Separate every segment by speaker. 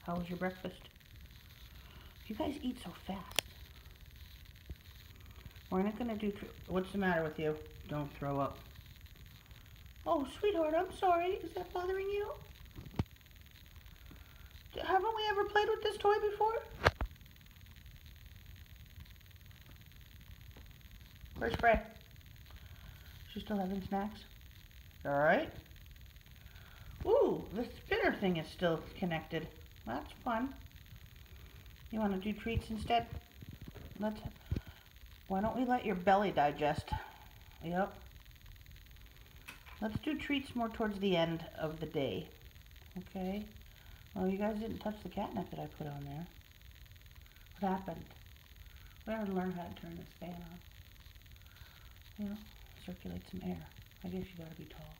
Speaker 1: How was your breakfast? You guys eat so fast. We're not gonna do. What's the matter with you? Don't throw up. Oh, sweetheart, I'm sorry. Is that bothering you? Haven't we ever played with this toy before? Where's Frey? She's still having snacks? Alright. Ooh, the spinner thing is still connected. That's fun. You want to do treats instead? Why don't we let your belly digest? Yep. Let's do treats more towards the end of the day. Okay. Well, you guys didn't touch the catnip that I put on there. What happened? We gotta learn how to turn this fan on. You know, circulate some air. I guess you gotta be tall.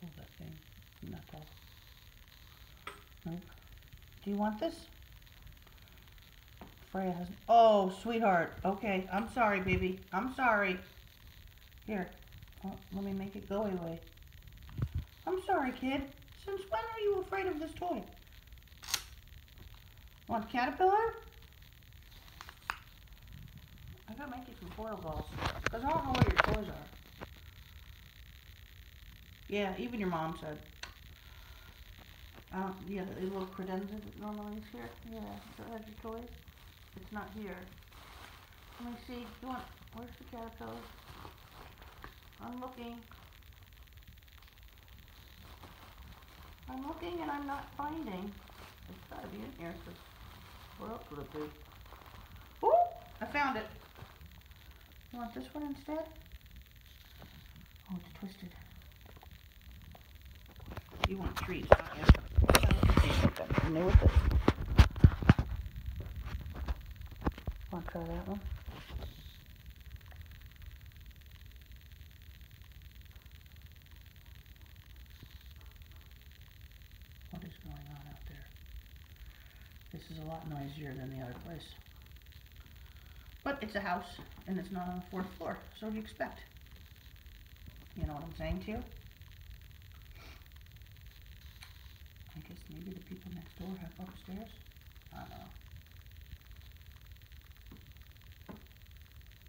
Speaker 1: Pull that thing. I'm not tall. Nope. Do you want this? Freya hasn't. Oh, sweetheart. Okay, I'm sorry, baby. I'm sorry. Here. Oh, let me make it go away. I'm sorry, kid. Since when are you afraid of this toy? Want caterpillar? I gotta make you some foil balls. Because I don't know where your toys are. Yeah, even your mom said. Yeah, the little credenza that normally is here. Yeah, that has your toys. It's not here. Let me see. Where's the caterpillar? I'm looking. I'm looking and I'm not finding. It's gotta be in here, because where else would it be? Ooh! I found it. You want this one instead? Oh, it's twisted. You want treats, don't you? I'm new with this. Want to try that one? What is going on out there? This is a lot noisier than the other place. But it's a house, and it's not on the 4th floor, so what do you expect? You know what I'm saying to you? I guess maybe the people next door have upstairs? I don't know.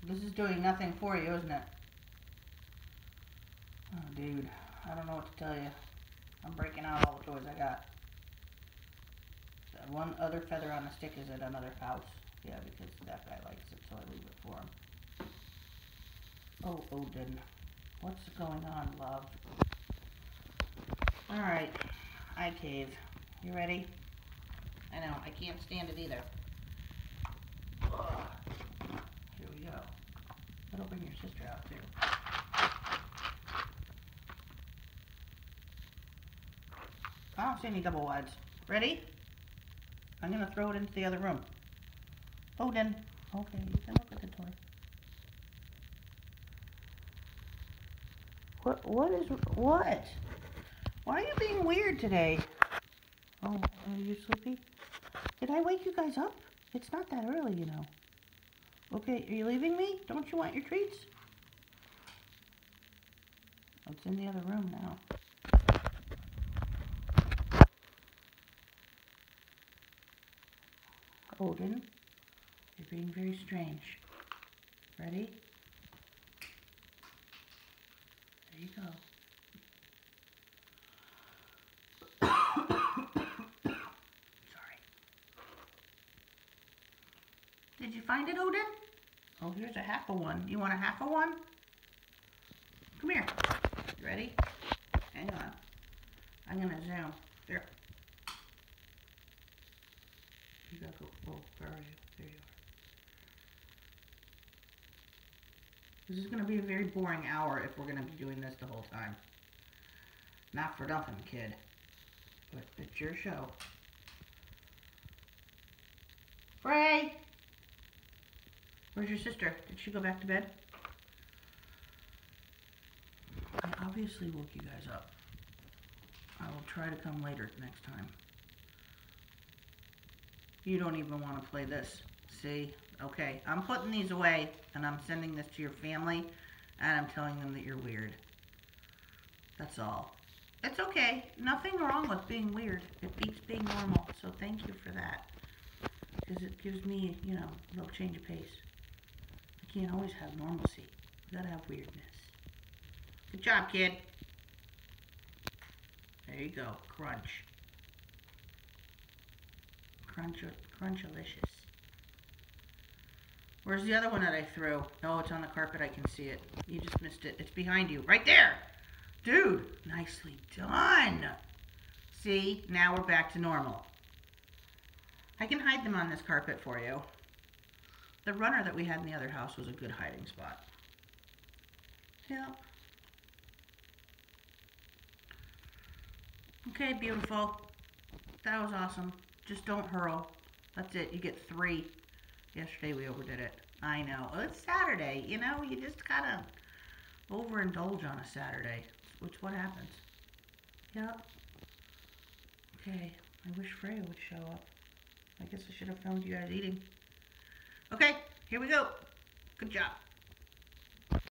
Speaker 1: This is doing nothing for you, isn't it? Oh, dude. I don't know what to tell you. I'm breaking out all the toys I got. That one other feather on the stick is at another house. Yeah, because that guy likes it, so I leave it for him. Oh, Odin. What's going on, love? Alright. I cave. You ready? I know, I can't stand it either. Ugh. Here we go. That'll bring your sister out too. I don't see any double wides. Ready? I'm gonna throw it into the other room. Odin. Okay, you can look at the toy. What? Why are you being weird today? Oh, are you sleepy? Did I wake you guys up? It's not that early, you know. Okay, are you leaving me? Don't you want your treats? Oh, it's in the other room now. Odin, you're being very strange. Ready? There you go. Sorry. Did you find it, Odin? Oh, here's a half of one. You want a half of one? Come here. You ready? Hang on. I'm gonna zoom. Here. You gotta go. Oh, where are you? There you are. This is gonna be a very boring hour if we're gonna be doing this the whole time. Not for nothing, kid. But it's your show. Frey! Where's your sister? Did she go back to bed? I obviously woke you guys up. I will try to come later next time. You don't even want to play this. See? Okay, I'm putting these away, and I'm sending this to your family, and I'm telling them that you're weird. That's all. It's okay. Nothing wrong with being weird. It beats being normal. So thank you for that. Because it gives me, you know, a little change of pace. I can't always have normalcy. We gotta have weirdness. Good job, kid. There you go. Crunch. Crunch-alicious. Where's the other one that I threw? Oh, it's on the carpet. I can see it. You just missed it. It's behind you. Right there. Dude, nicely done. See, now we're back to normal. I can hide them on this carpet for you. The runner that we had in the other house was a good hiding spot. Yeah. Okay, beautiful. That was awesome. Just don't hurl. That's it. You get 3. Yesterday we overdid it. I know. Well, it's Saturday. You know, you just gotta overindulge on a Saturday. It's what happens. Yep. Okay. I wish Freya would show up. I guess I should have filmed you guys eating. Okay, here we go. Good job.